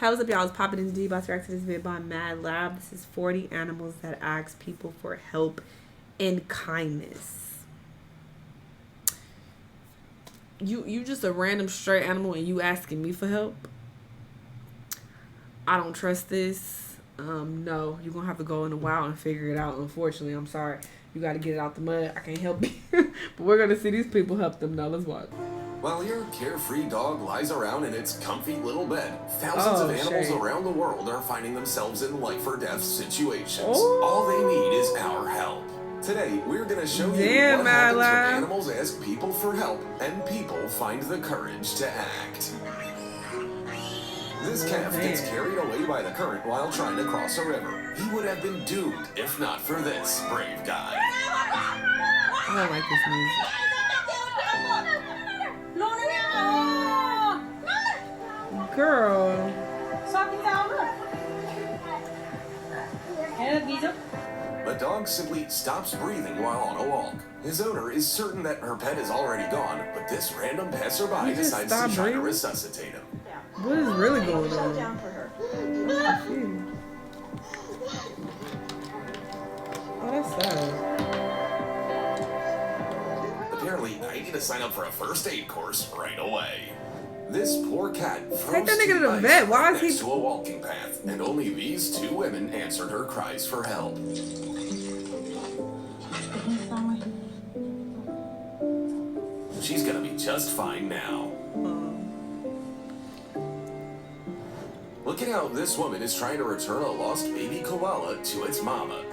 How's up, y'all? It's popping in D. About to react to this video by Mad Lab. This is 40 animals that ask people for help and kindness. You just a random stray animal and you asking me for help? I don't trust this. No, you're gonna have to go in the wild and figure it out. Unfortunately, I'm sorry. You gotta get it out the mud. I can't help you. But we're gonna see these people help them now. Let's watch. While your carefree dog lies around in its comfy little bed, thousands of animals around the world are finding themselves in life or death situations. All they need is our help. Today, we're going to show you what happens when animals ask people for help and people find the courage to act. This calf gets carried away by the current while trying to cross a river. He would have been doomed if not for this brave guy. I don't like this music. Girl. The dog simply stops breathing while on a walk. His owner is certain that her pet is already gone, but this random passerby decides to try to resuscitate him. What is really going on? Down for her. Oh, that's sad. Apparently, I need to sign up for a first aid course right away. This poor cat take that nigga to the vet. Why is he to a walking path, and only these two women answered her cries for help. She's gonna be just fine now. Look at how this woman is trying to return a lost baby koala to its mama.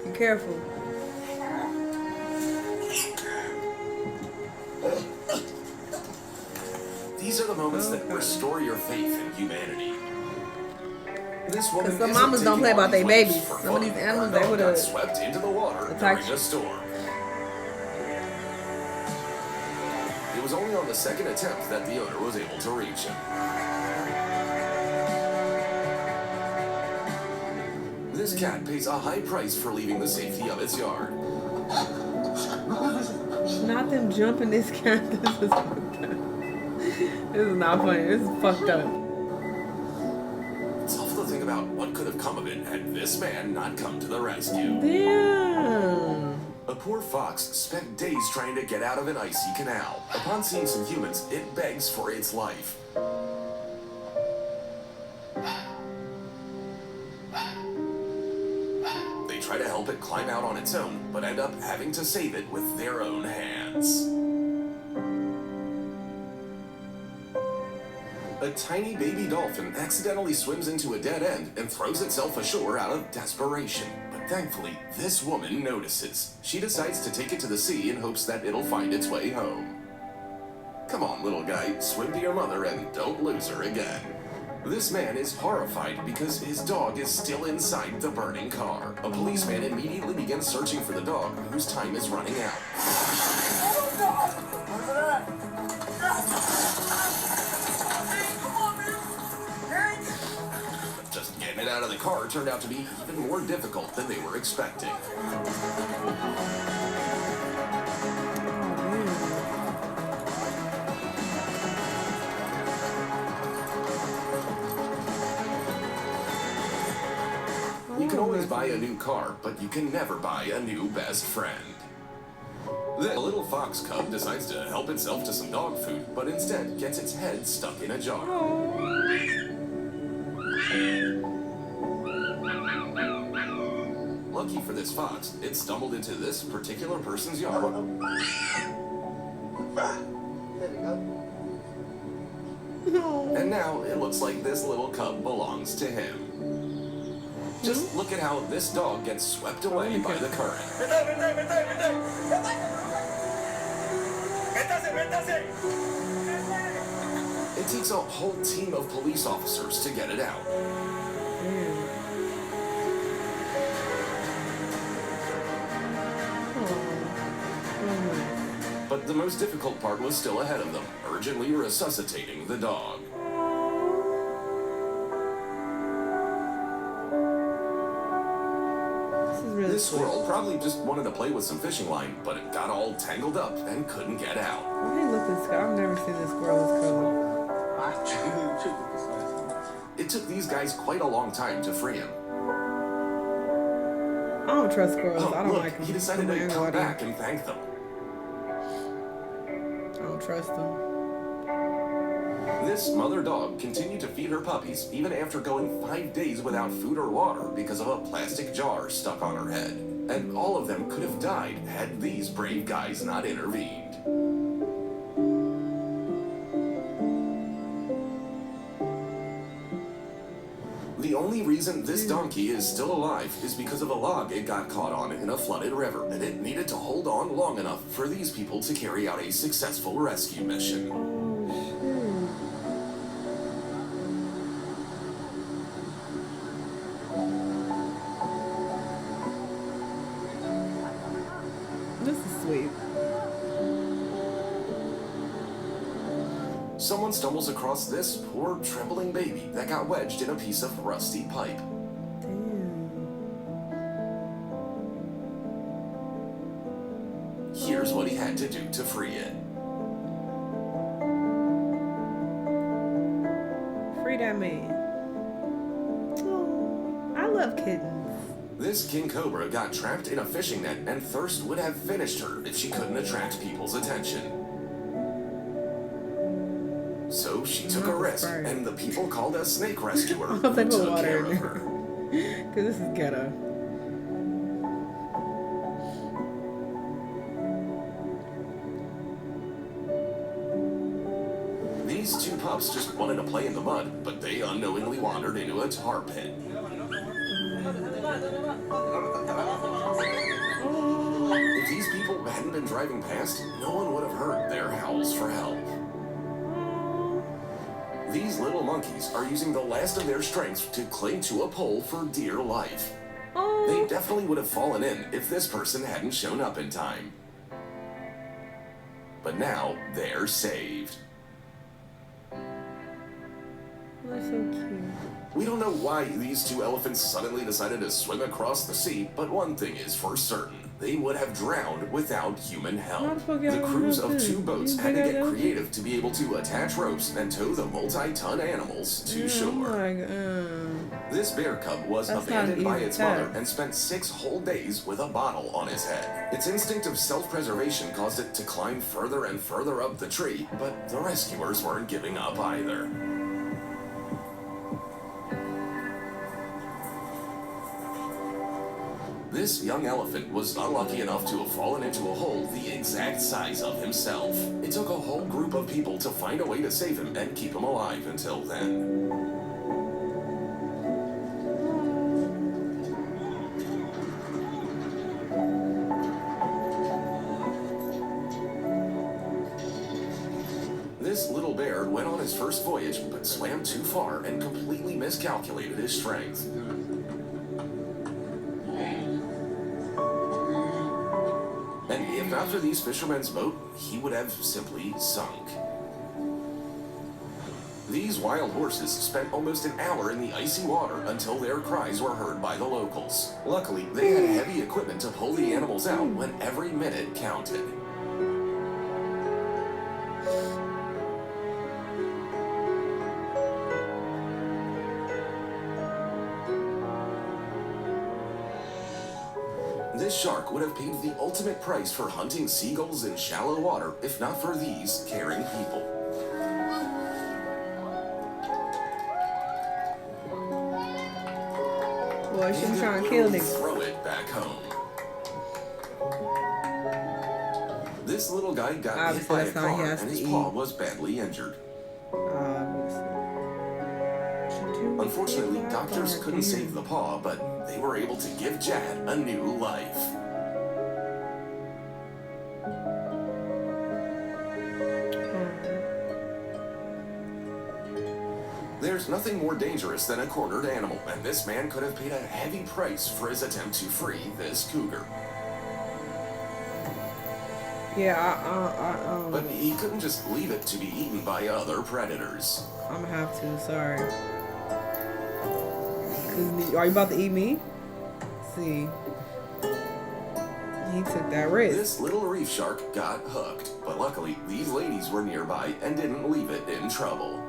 Be careful. These are the moments that restore your faith in humanity. This woman, because some mamas don't play about their babies. Some of these animals, they would have swept into the water during a storm. It was only on the second attempt that the owner was able to reach him. This cat pays a high price for leaving the safety of its yard. Not them jumping this cat. This is fucked up. This is not funny. This is fucked up. It's awful to think about what could have come of it had this man not come to the rescue. Damn. A poor fox spent days trying to get out of an icy canal. Upon seeing some humans, it begs for its life. They try to help it climb out on its own, but end up having to save it with their own hands. A tiny baby dolphin accidentally swims into a dead end and throws itself ashore out of desperation. But thankfully, this woman notices. She decides to take it to the sea in hopes that it'll find its way home. Come on, little guy, swim to your mother and don't lose her again. This man is horrified because his dog is still inside the burning car. A policeman immediately begins searching for the dog, whose time is running out. Just getting it out of the car turned out to be even more difficult than they were expecting. You can always buy a new car, but you can never buy a new best friend. The little fox cub decides to help itself to some dog food, but instead gets its head stuck in a jar. Lucky for this fox, it stumbled into this particular person's yard. And now it looks like this little cub belongs to him. Just look at how this dog gets swept away by the current. It takes a whole team of police officers to get it out. But the most difficult part was still ahead of them, urgently resuscitating the dog. This squirrel probably just wanted to play with some fishing line, but it got all tangled up and couldn't get out. Hey, look, this guy. I've never seen this squirrel this color. It took these guys quite a long time to free him. I don't trust squirrels. I don't Look, like them. he decided to come back and thank them. I don't trust them. This mother dog continued to feed her puppies even after going 5 days without food or water because of a plastic jar stuck on her head. And all of them could have died had these brave guys not intervened. The only reason this donkey is still alive is because of a log it got caught on in a flooded river, and it needed to hold on long enough for these people to carry out a successful rescue mission. This is sweet. Someone stumbles across this poor trembling baby that got wedged in a piece of rusty pipe. Damn. Here's what he had to do to free it. Free that man. Oh, I love kittens. This king cobra got trapped in a fishing net, and thirst would have finished her if she couldn't attract people's attention. So she took a risk, and the people called a snake rescuer who took care of her. Because this is ghetto. These two pups just wanted to play in the mud, but they unknowingly wandered into a tar pit. If these people hadn't been driving past, no one would have heard their howls for help. These little monkeys are using the last of their strength to cling to a pole for dear life. They definitely would have fallen in if this person hadn't shown up in time. But now they're saved. They're so cute. We don't know why these two elephants suddenly decided to swim across the sea, but one thing is for certain. They would have drowned without human help. The crews of two boats had to get creative to be able to attach ropes and tow the multi-ton animals to shore. This bear cub was abandoned by its mother and spent 6 whole days with a bottle on his head. Its instinct of self-preservation caused it to climb further and further up the tree, but the rescuers weren't giving up either. This young elephant was unlucky enough to have fallen into a hole the exact size of himself. It took a whole group of people to find a way to save him and keep him alive until then. This little bear went on his first voyage, but swam too far and completely miscalculated his strength. And if not for these fishermen's boat, he would have simply sunk. These wild horses spent almost an hour in the icy water until their cries were heard by the locals. Luckily, they had heavy equipment to pull the animals out when every minute counted. This shark would have paid the ultimate price for hunting seagulls in shallow water if not for these caring people. Boy, she's trying to kill niggas. Throw it back home. This little guy got hit by a car and his paw was badly injured. Unfortunately, doctors couldn't save the paw, but they were able to give Chad a new life. There's nothing more dangerous than a cornered animal, and this man could have paid a heavy price for his attempt to free this cougar. Yeah, But he couldn't just leave it to be eaten by other predators. I'm gonna have to, sorry. Are you about to eat me? Let's see. He took that risk. This little reef shark got hooked, but luckily these ladies were nearby and didn't leave it in trouble.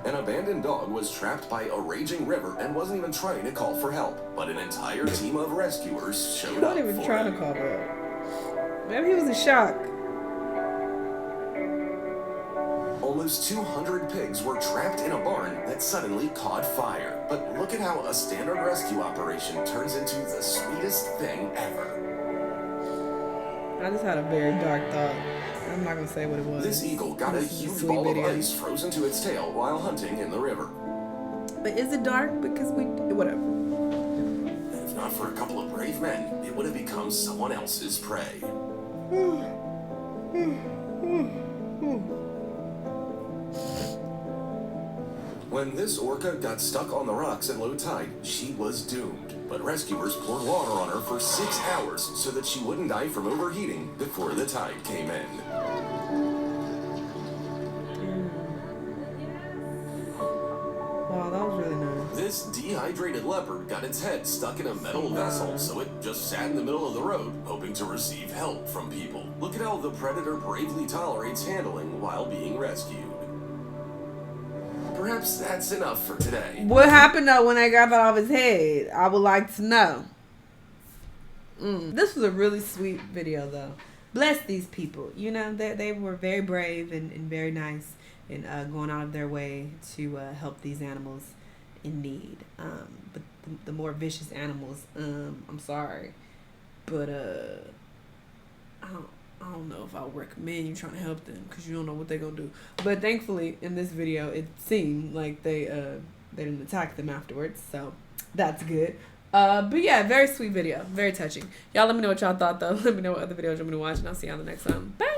An abandoned dog was trapped by a raging river and wasn't even trying to call for help, but an entire team of rescuers showed up. He wasn't even trying to call for help. Maybe he was in shock. Almost 200 pigs were trapped in a barn that suddenly caught fire. But look at how a standard rescue operation turns into the sweetest thing ever. I just had a very dark thought. I'm not going to say what it was. This eagle got a huge ball of ice frozen to its tail while hunting in the river. But is it dark? Because whatever. If not for a couple of brave men, it would have become someone else's prey. When this orca got stuck on the rocks at low tide, she was doomed. But rescuers poured water on her for 6 hours so that she wouldn't die from overheating before the tide came in. Wow, that was really nice. This dehydrated leopard got its head stuck in a metal vessel, so it just sat in the middle of the road, hoping to receive help from people. Look at how the predator bravely tolerates handling while being rescued. Perhaps that's enough for today. What happened though when they got that off his head? I would like to know. This was a really sweet video though. Bless these people. You know, they were very brave and very nice in going out of their way to help these animals in need. But the more vicious animals, I'm sorry, but I don't know if I would recommend you trying to help them because you don't know what they're gonna do. But thankfully, in this video, it seemed like they didn't attack them afterwards, so that's good. But yeah, very sweet video, very touching. Y'all, let me know what y'all thought though. Let me know what other videos you want me to watch, and I'll see you on the next one. Bye.